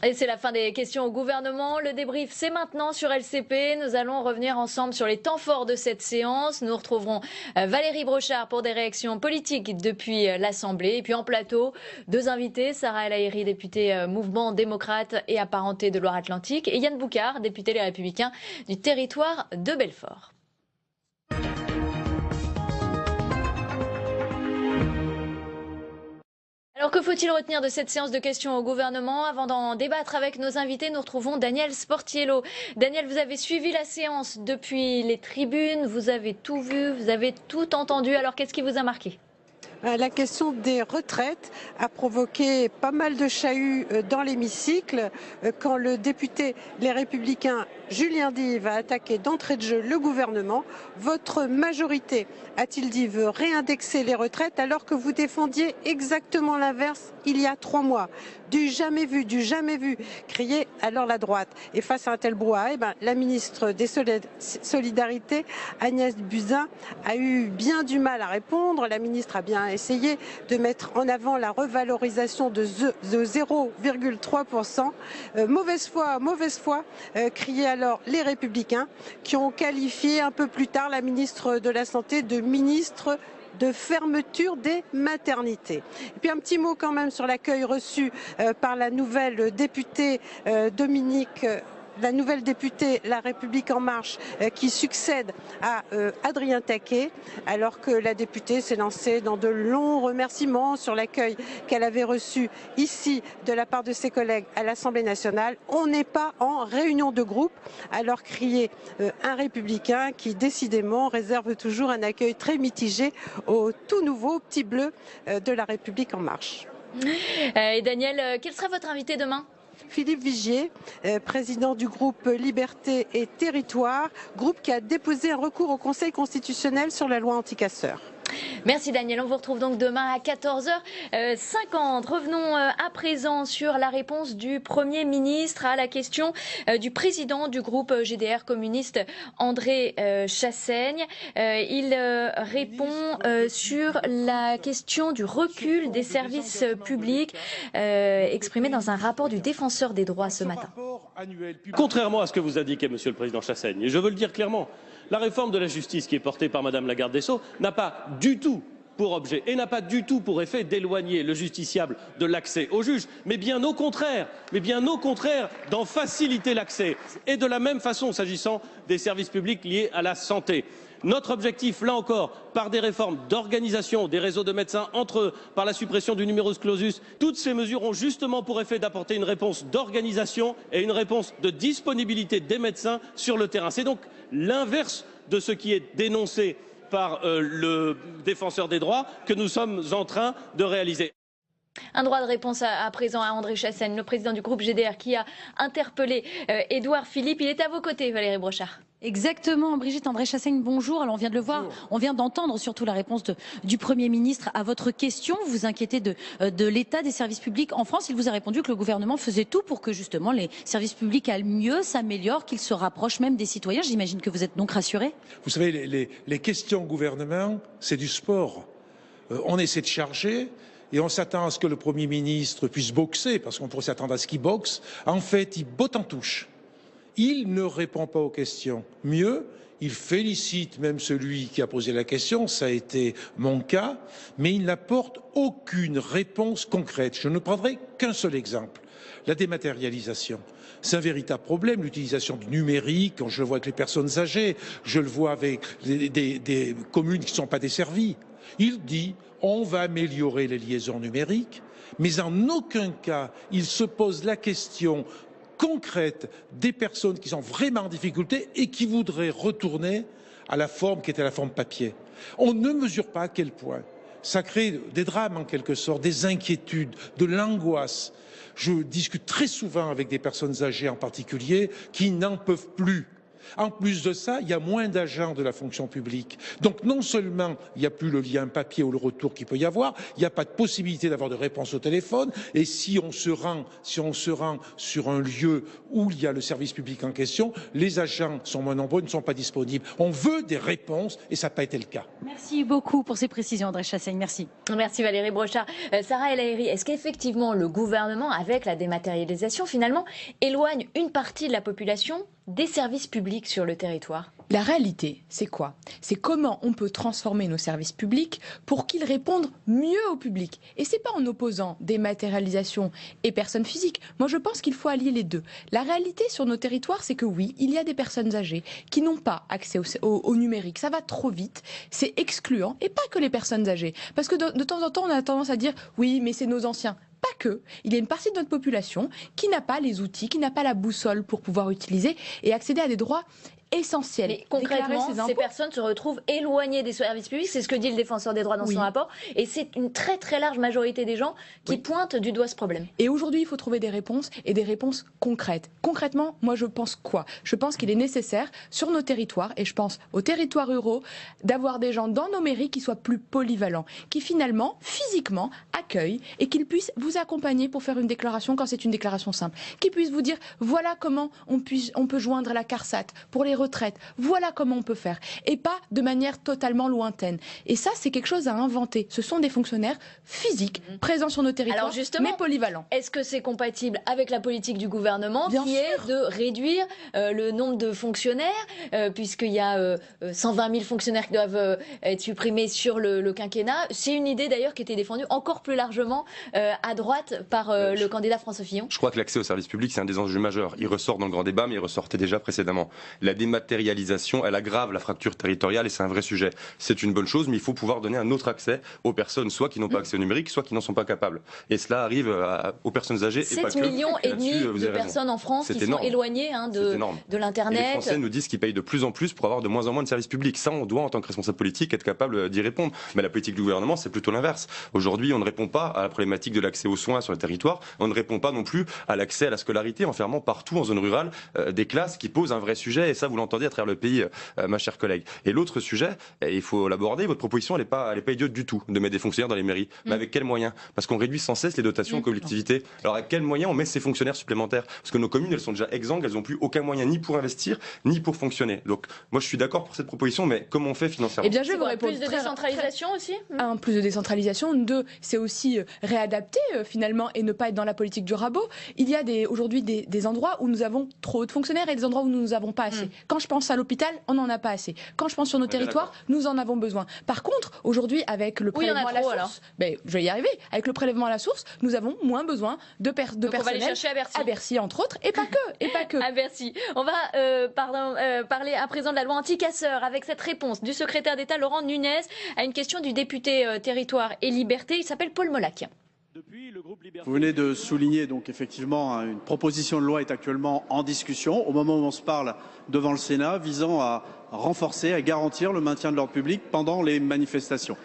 Et c'est la fin des questions au gouvernement. Le débrief, c'est maintenant sur LCP. Nous allons revenir ensemble sur les temps forts de cette séance. Nous retrouverons Valérie Brochard pour des réactions politiques depuis l'Assemblée. Et puis en plateau, deux invités, Sarah El Haïry, députée Mouvement démocrate et apparentée de Loire-Atlantique, et Yann Boucard, député Les Républicains du territoire de Belfort. Alors que faut-il retenir de cette séance de questions au gouvernement? Avant d'en débattre avec nos invités, nous retrouvons Daniel Sportiello. Daniel, vous avez suivi la séance depuis les tribunes, vous avez tout vu, vous avez tout entendu. Alors qu'est-ce qui vous a marqué? La question des retraites a provoqué pas mal de chahuts dans l'hémicycle quand le député Les Républicains Julien Dive a attaqué d'entrée de jeu le gouvernement. Votre majorité, a-t-il dit, veut réindexer les retraites alors que vous défendiez exactement l'inverse il y a 3 mois. Du jamais vu, criait alors la droite. Et face à un tel brouhaha, la ministre des Solidarités, Agnès Buzyn, a eu bien du mal à répondre. La ministre a bien essayé de mettre en avant la revalorisation de 0,3%. Mauvaise foi, criaient alors les Républicains, qui ont qualifié un peu plus tard la ministre de la Santé de ministre de fermeture des maternités. Et puis un petit mot quand même sur l'accueil reçu par la nouvelle députée la nouvelle députée La République En Marche qui succède à Adrien Taquet, alors que la députée s'est lancée dans de longs remerciements sur l'accueil qu'elle avait reçu ici de la part de ses collègues à l'Assemblée nationale. On n'est pas en réunion de groupe, alors criait un républicain qui décidément réserve toujours un accueil très mitigé au tout nouveau petit bleu de La République En Marche. Et Daniel, quel sera votre invité demain ? Philippe Vigier, président du groupe Liberté et Territoire, groupe qui a déposé un recours au Conseil constitutionnel sur la loi anti-casseurs. Merci Daniel, on vous retrouve donc demain à 14h50. Revenons à présent sur la réponse du Premier ministre à la question du président du groupe GDR communiste, André Chassaigne. Il répond sur la question du recul des services publics exprimé dans un rapport du défenseur des droits ce matin. Contrairement à ce que vous indiquez, Monsieur le Président Chassaigne, et je veux le dire clairement, la réforme de la justice qui est portée par Madame la garde des Sceaux n'a pas du tout pour objet et n'a pas du tout pour effet d'éloigner le justiciable de l'accès au juge, mais bien au contraire, d'en faciliter l'accès. Et de la même façon, s'agissant des services publics liés à la santé. Notre objectif, là encore, par des réformes d'organisation des réseaux de médecins entre eux, par la suppression du numerus clausus, toutes ces mesures ont justement pour effet d'apporter une réponse d'organisation et une réponse de disponibilité des médecins sur le terrain. C'est donc l'inverse de ce qui est dénoncé par le défenseur des droits que nous sommes en train de réaliser. Un droit de réponse à présent à André Chassaigne, le président du groupe GDR, qui a interpellé Édouard Philippe. Il est à vos côtés, Valérie Brochard. Exactement, Brigitte. André Chassaigne, bonjour. Alors on vient de le voir, on vient d'entendre surtout la réponse du Premier ministre à votre question. Vous vous inquiétez de l'état des services publics en France. Il vous a répondu que le gouvernement faisait tout pour que justement les services publics aillent mieux, s'améliorent, qu'ils se rapprochent même des citoyens. J'imagine que vous êtes donc rassuré. Vous savez, les questions au gouvernement, c'est du sport. On essaie de charger. Et on s'attend à ce que le Premier ministre puisse boxer, parce qu'on pourrait s'attendre à ce qu'il boxe. En fait, il botte en touche. Il ne répond pas aux questions. Mieux, il félicite même celui qui a posé la question, ça a été mon cas, mais il n'apporte aucune réponse concrète. Je ne prendrai qu'un seul exemple, la dématérialisation. C'est un véritable problème, l'utilisation du numérique, quand je le vois avec les personnes âgées, je le vois avec des communes qui ne sont pas desservies. Il dit on va améliorer les liaisons numériques, mais en aucun cas il se pose la question concrète des personnes qui sont vraiment en difficulté et qui voudraient retourner à la forme qui était la forme papier. On ne mesure pas à quel point ça crée des drames en quelque sorte, des inquiétudes, de l'angoisse. Je discute très souvent avec des personnes âgées en particulier qui n'en peuvent plus. En plus de ça, il y a moins d'agents de la fonction publique. Donc non seulement il n'y a plus le lien papier ou le retour qu'il peut y avoir, il n'y a pas de possibilité d'avoir de réponse au téléphone. Et si on se rend sur un lieu où il y a le service public en question, les agents sont moins nombreux, ne sont pas disponibles. On veut des réponses et ça n'a pas été le cas. Merci beaucoup pour ces précisions, André Chassaigne. Merci. Merci Valérie Brochard. Sarah El Haïry, est-ce qu'effectivement le gouvernement, avec la dématérialisation, finalement, éloigne une partie de la population des services publics sur le territoire? La réalité, c'est quoi? C'est comment on peut transformer nos services publics pour qu'ils répondent mieux au public. Et c'est pas en opposant dématérialisation et personnes physiques. Moi, je pense qu'il faut allier les deux. La réalité sur nos territoires, c'est que oui, il y a des personnes âgées qui n'ont pas accès au numérique. Ça va trop vite, c'est excluant. Et pas que les personnes âgées. Parce que de temps en temps, on a tendance à dire oui, mais c'est nos anciens. Pas que. Il y a une partie de notre population qui n'a pas les outils, qui n'a pas la boussole pour pouvoir utiliser et accéder à des droits essentiels. Mais concrètement, ces personnes se retrouvent éloignées des services publics, c'est ce que dit le défenseur des droits dans son rapport, et c'est une très très large majorité des gens qui pointent du doigt ce problème. Et aujourd'hui, il faut trouver des réponses, et des réponses concrètes. Concrètement, moi je pense quoi? Je pense qu'il est nécessaire sur nos territoires, et je pense aux territoires ruraux, d'avoir des gens dans nos mairies qui soient plus polyvalents, qui finalement, physiquement, accueillent, et qu'ils puissent vous accompagner pour faire une déclaration quand c'est une déclaration simple. Qu'ils puissent vous dire, voilà comment on peut joindre la CARSAT pour les retraite. Voilà comment on peut faire. Et pas de manière totalement lointaine. Et ça, c'est quelque chose à inventer. Ce sont des fonctionnaires physiques, présents sur nos territoires, alors justement, mais polyvalents. Est-ce que c'est compatible avec la politique du gouvernement qui est de réduire le nombre de fonctionnaires, puisqu'il y a 120 000 fonctionnaires qui doivent être supprimés sur le quinquennat? C'est une idée d'ailleurs qui était défendue encore plus largement à droite par le candidat François Fillon. Je crois que l'accès au service public, c'est un des enjeux majeurs. Il ressort dans le grand débat, mais il ressortait déjà précédemment. La dématérialisation, elle aggrave la fracture territoriale et c'est un vrai sujet. C'est une bonne chose, mais il faut pouvoir donner un autre accès aux personnes, soit qui n'ont pas accès au numérique, soit qui n'en sont pas capables. Et cela arrive aux personnes âgées et pas que. 7,5 millions de personnes en France qui sont éloignées de l'Internet. Et les Français nous disent qu'ils payent de plus en plus pour avoir de moins en moins de services publics. Ça, on doit, en tant que responsable politique, être capable d'y répondre. Mais la politique du gouvernement, c'est plutôt l'inverse. Aujourd'hui, on ne répond pas à la problématique de l'accès aux soins sur le territoire. On ne répond pas non plus à l'accès à la scolarité en fermant partout en zone rurale des classes qui posent un vrai sujet. Et ça, vous l'entendez à travers le pays, ma chère collègue. Et l'autre sujet, et il faut l'aborder, votre proposition, elle n'est pas idiote du tout, de mettre des fonctionnaires dans les mairies. Mais avec quels moyens? Parce qu'on réduit sans cesse les dotations aux collectivités. Alors avec quels moyens on met ces fonctionnaires supplémentaires? Parce que nos communes, elles sont déjà exsangues, elles n'ont plus aucun moyen ni pour investir, ni pour fonctionner. Donc moi, je suis d'accord pour cette proposition, mais comment on fait financièrement? Eh bien, je vais vous répondre. Plus de décentralisation aussi? Un, plus de décentralisation. Deux, c'est aussi réadapter finalement et ne pas être dans la politique du rabot. Il y a aujourd'hui des endroits où nous avons trop de fonctionnaires et des endroits où nous n'en avons pas assez. Quand je pense à l'hôpital, on n'en a pas assez. Quand je pense sur nos territoires, nous en avons besoin. Par contre, aujourd'hui, avec le prélèvement à la source, je vais y arriver. Avec le prélèvement à la source, nous avons moins besoin de personnel. On va aller chercher à Bercy, entre autres, et pas que. À Bercy. On va parler à présent de la loi anti-casseurs avec cette réponse du secrétaire d'État Laurent Nunez à une question du député Territoire et Liberté. Il s'appelle Paul Molac. Vous venez de souligner donc effectivement une proposition de loi est actuellement en discussion au moment où on se parle devant le Sénat visant à renforcer, à garantir le maintien de l'ordre public pendant les manifestations.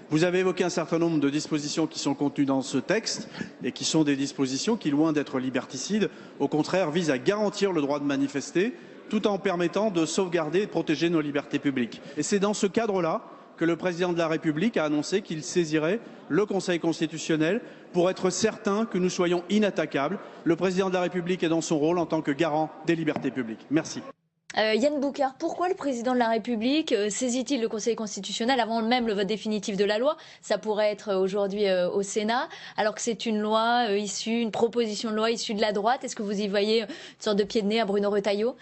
Vous avez évoqué un certain nombre de dispositions qui sont contenues dans ce texte et qui sont des dispositions qui, loin d'être liberticides, au contraire visent à garantir le droit de manifester tout en permettant de sauvegarder et de protéger nos libertés publiques. Et c'est dans ce cadre-là que le président de la République a annoncé qu'il saisirait le Conseil constitutionnel pour être certain que nous soyons inattaquables. Le président de la République est dans son rôle en tant que garant des libertés publiques. Merci. Yann Boucard, pourquoi le président de la République saisit-il le Conseil constitutionnel avant même le vote définitif de la loi? Ça pourrait être aujourd'hui au Sénat, alors que c'est une loi une proposition de loi issue de la droite. Est-ce que vous y voyez une sorte de pied de nez à Bruno Retailleau?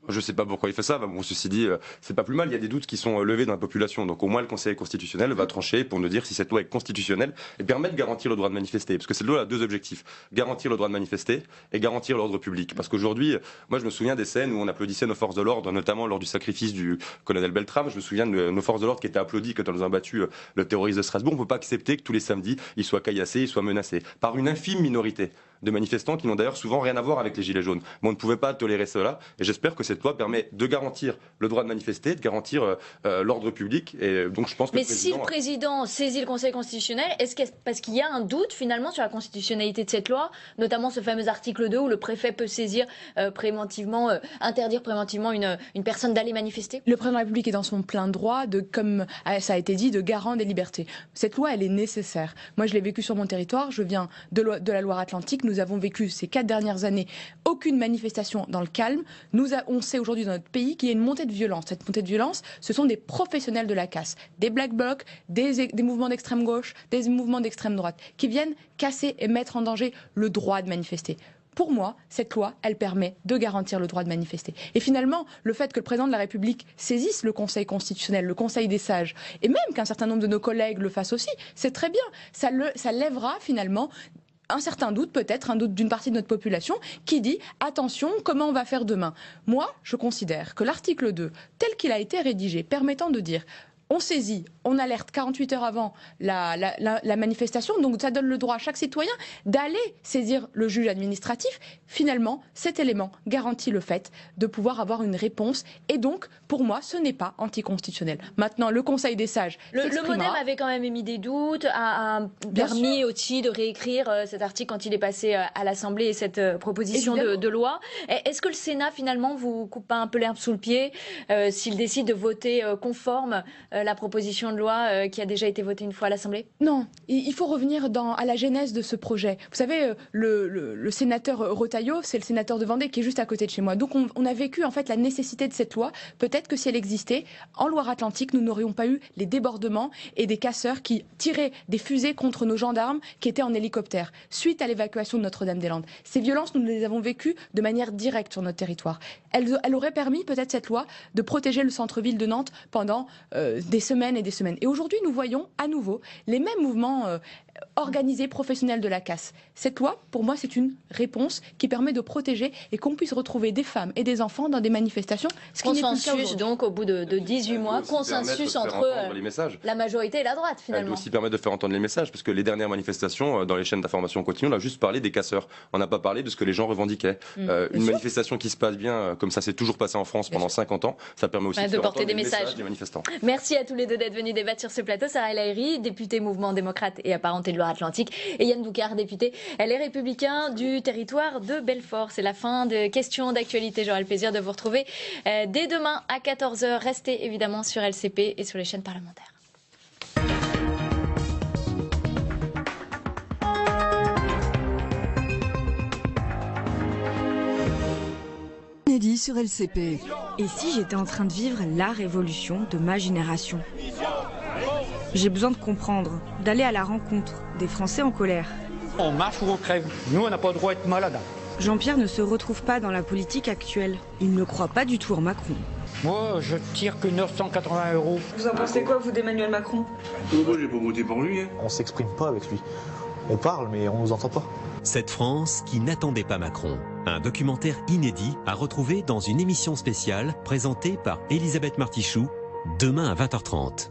Je ne sais pas pourquoi il fait ça. Bon, ceci dit, c'est pas plus mal. Il y a des doutes qui sont levés dans la population. Donc au moins le Conseil constitutionnel va trancher pour nous dire si cette loi est constitutionnelle et permet de garantir le droit de manifester. Parce que cette loi a deux objectifs. Garantir le droit de manifester et garantir l'ordre public. Parce qu'aujourd'hui, moi je me souviens des scènes où on applaudissait nos forces de l'ordre, notamment lors du sacrifice du colonel Beltrame. Je me souviens de nos forces de l'ordre qui étaient applaudies quand elles ont battu le terroriste de Strasbourg. On ne peut pas accepter que tous les samedis, ils soient caillassés, ils soient menacés. Par une infime minorité. de manifestants qui n'ont d'ailleurs souvent rien à voir avec les Gilets jaunes. Mais on ne pouvait pas tolérer cela et j'espère que cette loi permet de garantir le droit de manifester, de garantir l'ordre public. Et donc je pense que si le président saisit le Conseil constitutionnel, est-ce que parce qu'il y a un doute finalement sur la constitutionnalité de cette loi, notamment ce fameux article 2 où le préfet peut saisir préventivement, interdire préventivement une personne d'aller manifester? Le président de la République est dans son plein droit, comme ça a été dit, de garant des libertés. Cette loi, elle est nécessaire. Moi, je l'ai vécu sur mon territoire, je viens de la Loire-Atlantique. Nous avons vécu ces 4 dernières années aucune manifestation dans le calme. On sait aujourd'hui dans notre pays qu'il y a une montée de violence. Cette montée de violence, ce sont des professionnels de la casse, des black blocs, des mouvements d'extrême gauche, des mouvements d'extrême droite, qui viennent casser et mettre en danger le droit de manifester. Pour moi, cette loi, elle permet de garantir le droit de manifester. Et finalement, le fait que le président de la République saisisse le Conseil constitutionnel, le Conseil des sages, et même qu'un certain nombre de nos collègues le fassent aussi, c'est très bien. Ça lèvera finalement un certain doute, peut-être un doute d'une partie de notre population, qui dit « Attention, comment on va faire demain ?» Moi, je considère que l'article 2, tel qu'il a été rédigé, permettant de dire on saisit, on alerte 48 heures avant la manifestation, donc ça donne le droit à chaque citoyen d'aller saisir le juge administratif. Finalement, cet élément garantit le fait de pouvoir avoir une réponse et donc, pour moi, ce n'est pas anticonstitutionnel. Maintenant, le Conseil des sages Le MoDem avait quand même émis des doutes, a permis aussi de réécrire cet article quand il est passé à l'Assemblée et cette proposition de loi. Est-ce que le Sénat, finalement, vous coupe pas un peu l'herbe sous le pied s'il décide de voter conforme la proposition de loi qui a déjà été votée une fois à l'Assemblée? Non, il faut revenir à la genèse de ce projet. Vous savez, le sénateur Retailleau, c'est le sénateur de Vendée qui est juste à côté de chez moi. Donc on a vécu en fait la nécessité de cette loi. Peut-être que si elle existait, en Loire-Atlantique, nous n'aurions pas eu les débordements et des casseurs qui tiraient des fusées contre nos gendarmes qui étaient en hélicoptère, suite à l'évacuation de Notre-Dame-des-Landes. Ces violences, nous les avons vécues de manière directe sur notre territoire. Elle aurait permis, peut-être cette loi, de protéger le centre-ville de Nantes pendant des semaines et des semaines. Et aujourd'hui, nous voyons à nouveau les mêmes mouvements organisés, professionnels de la casse. Cette loi, pour moi, c'est une réponse qui permet de protéger et qu'on puisse retrouver des femmes et des enfants dans des manifestations. Ce consensus, donc, au bout de 18 mois, consensus entre la majorité et la droite, finalement. Elle doit aussi permettre de faire entendre les messages, parce que les dernières manifestations, dans les chaînes d'information continue, on a juste parlé des casseurs. On n'a pas parlé de ce que les gens revendiquaient. Une manifestation qui se passe bien, comme ça s'est toujours passé en France pendant 50 ans, ça permet aussi de porter des messages des manifestants. Merci à tous les deux d'être venus débattre sur ce plateau. Sarah El Haïry, députée Mouvement démocrate et apparenté de Loire-Atlantique, et Yann Boucard, député Les Républicains du territoire de Belfort. C'est la fin de Questions d'actualité. J'aurai le plaisir de vous retrouver dès demain à 14h. Restez évidemment sur LCP et sur les chaînes parlementaires. Inédit sur LCP. Et si j'étais en train de vivre la révolution de ma génération? J'ai besoin de comprendre, d'aller à la rencontre des Français en colère. On marche ou on crève. Nous, on n'a pas le droit d'être malade. Jean-Pierre ne se retrouve pas dans la politique actuelle. Il ne croit pas du tout en Macron. Moi, je tire que 980 €. Vous en pensez quoi, vous, d'Emmanuel Macron? Moi, j'ai pas voté pour lui. On s'exprime pas avec lui. On parle, mais on nous entend pas. Cette France qui n'attendait pas Macron. Un documentaire inédit à retrouver dans une émission spéciale présentée par Elisabeth Martichoux, demain à 20h30.